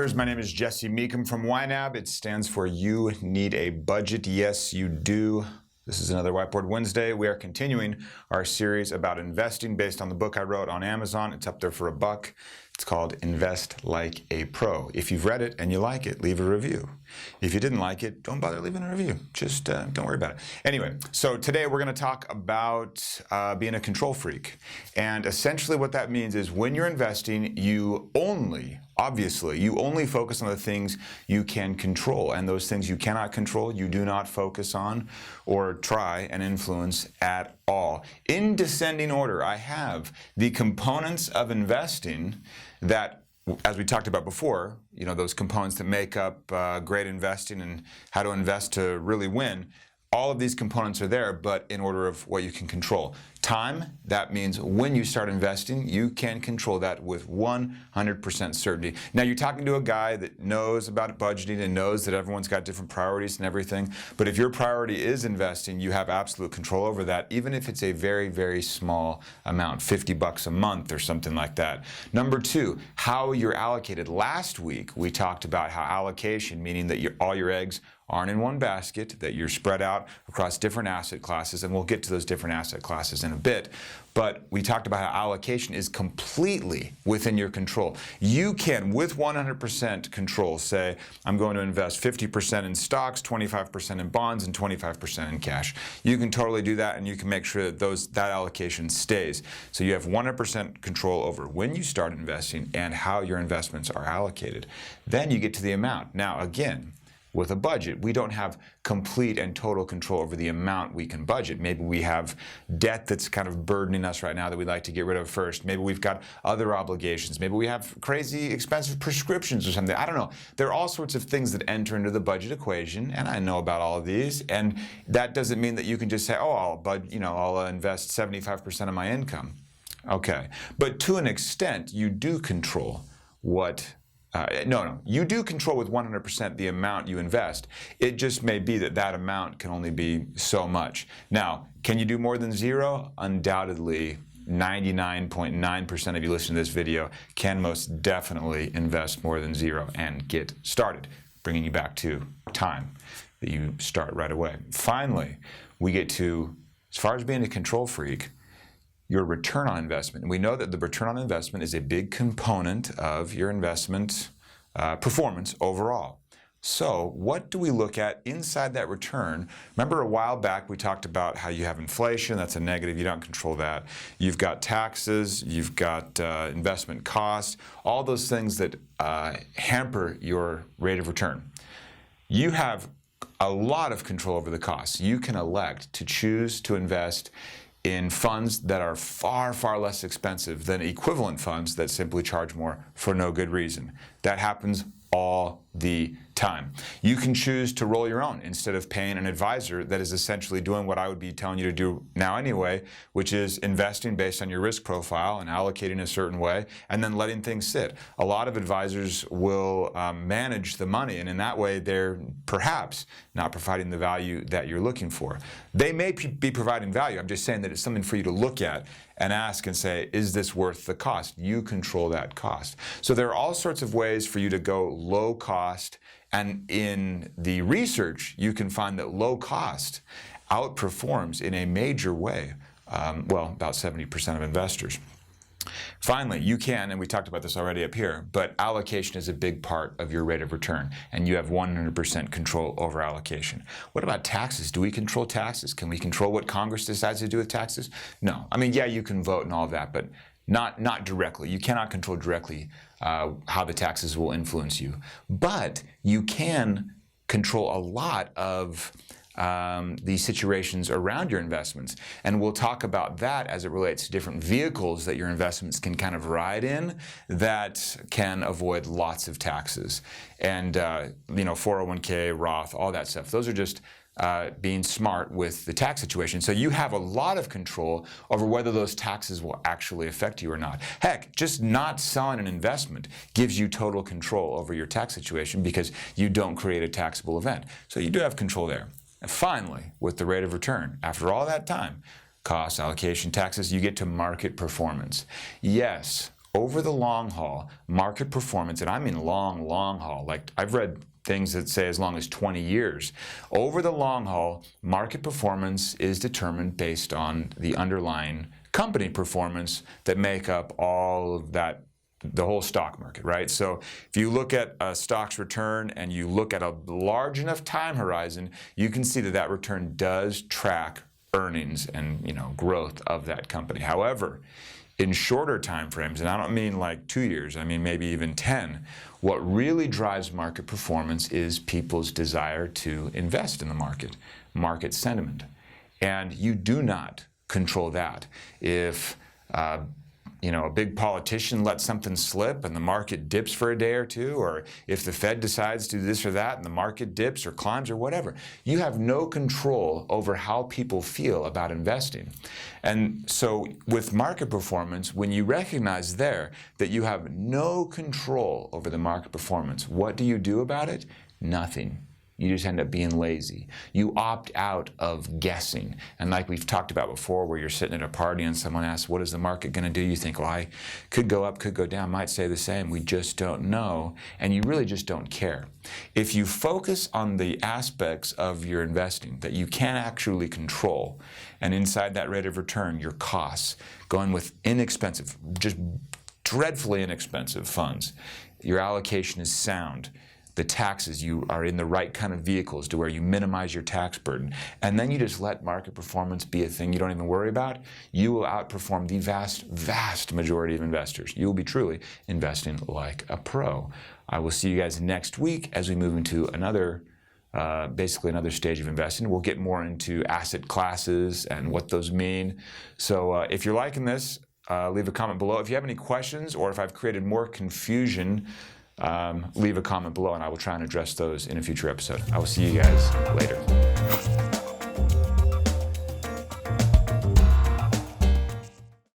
Whiteboarders, my name is Jesse Meekum from YNAB. It stands for You Need a Budget. Yes, you do. This is another Whiteboard Wednesday. We are continuing our series about investing based on the book I wrote on Amazon. It's up there for $1. It's called Invest Like a Pro. If you've read it and you like it, leave a review. If you didn't like it, don't bother leaving a review. Just don't worry about it. Anyway, so today we're going to talk about being a control freak. And essentially what that means is when you're investing, you only focus on the things you can control. And those things you cannot control, you do not focus on or try and influence at all. In descending order, I have the components of investing that, as we talked about before, you know, those components that make up great investing and how to invest to really win. All of these components are there, but in order of what you can control. Time, that means when you start investing, you can control that with 100% certainty. Now, you're talking to a guy that knows about budgeting and knows that everyone's got different priorities and everything, but if your priority is investing, you have absolute control over that, even if it's a very, very small amount, $50 a month or something like that. Number two, how you're allocated. Last week, we talked about how allocation, meaning that all your eggs aren't in one basket, that you're spread out across different asset classes, and we'll get to those different asset classes in a bit. But we talked about how allocation is completely within your control. You can, with 100% control, say, I'm going to invest 50% in stocks, 25% in bonds, and 25% in cash. You can totally do that, and you can make sure that that allocation stays. So you have 100% control over when you start investing and how your investments are allocated. Then you get to the amount. Now, again, with a budget, we don't have complete and total control over the amount we can budget. Maybe we have debt that's kind of burdening us right now that we'd like to get rid of first. Maybe we've got other obligations. Maybe we have crazy expensive prescriptions or something. I don't know. There are all sorts of things that enter into the budget equation, and I know about all of these. And that doesn't mean that you can just say, oh, I'll invest 75% of my income. Okay. But to an extent, you do control what you do control with 100% the amount you invest. It just may be that that amount can only be so much. Now, can you do more than zero? Undoubtedly, 99.9% of you listening to this video can most definitely invest more than zero and get started, bringing you back to time, that you start right away. Finally, we get to, as far as being a control freak, your return on investment. And we know that the return on investment is a big component of your investment performance overall. So what do we look at inside that return? Remember a while back we talked about how you have inflation, that's a negative, you don't control that. You've got taxes, you've got investment costs, all those things that hamper your rate of return. You have a lot of control over the costs. You can elect to choose to invest in funds that are far, far less expensive than equivalent funds that simply charge more for no good reason. That happens all the time. You can choose to roll your own instead of paying an advisor that is essentially doing what I would be telling you to do now anyway, which is investing based on your risk profile and allocating a certain way and then letting things sit. A lot of advisors will manage the money, and in that way they're perhaps not providing the value that you're looking for. They may be providing value. I'm just saying that it's something for you to look at and ask and say, is this worth the cost? You control that cost. So there are all sorts of ways for you to go low cost, and in the research you can find that low cost outperforms in a major way, about 70% of investors. Finally, you can, and we talked about this already up here, but allocation is a big part of your rate of return, and you have 100% control over allocation. What about taxes? Do we control taxes? Can we control what Congress decides to do with taxes? No. I mean, yeah, you can vote and all of that, but not directly. You cannot control directly how the taxes will influence you. But you can control a lot of the situations around your investments. And we'll talk about that as it relates to different vehicles that your investments can kind of ride in that can avoid lots of taxes. And 401k, Roth, all that stuff. Those are just being smart with the tax situation. So you have a lot of control over whether those taxes will actually affect you or not. Heck, just not selling an investment gives you total control over your tax situation because you don't create a taxable event. So you do have control there. And finally, with the rate of return, after all that time, cost, allocation, taxes, you get to market performance. Yes, over the long haul, market performance, and I mean long, long haul, like I've read things that say as long as 20 years. Over the long haul, market performance is determined based on the underlying company performance that make up all of that, the whole stock market, right? So if you look at a stock's return and you look at a large enough time horizon, you can see that that return does track earnings and growth of that company. However, in shorter time frames, and I don't mean like 2 years, I mean maybe even 10, what really drives market performance is people's desire to invest in the market sentiment. And you do not control that. If a big politician lets something slip and the market dips for a day or two, or if the Fed decides to do this or that and the market dips or climbs or whatever, you have no control over how people feel about investing. And so with market performance, when you recognize there that you have no control over the market performance, what do you do about it? Nothing. You just end up being lazy. You opt out of guessing. And like we've talked about before, where you're sitting at a party and someone asks, what is the market going to do? You think, well, I could go up, could go down, might say the same. We just don't know. And you really just don't care. If you focus on the aspects of your investing that you can actually control, and inside that rate of return, your costs, going with inexpensive, just dreadfully inexpensive funds, your allocation is sound, the taxes, you are in the right kind of vehicles to where you minimize your tax burden, and then you just let market performance be a thing you don't even worry about, you will outperform the vast, vast majority of investors. You will be truly investing like a pro. I will see you guys next week as we move into another, basically another stage of investing. We'll get more into asset classes and what those mean. So if you're liking this, leave a comment below. If you have any questions or if I've created more confusion, leave a comment below and I will try and address those in a future episode. I will see you guys later.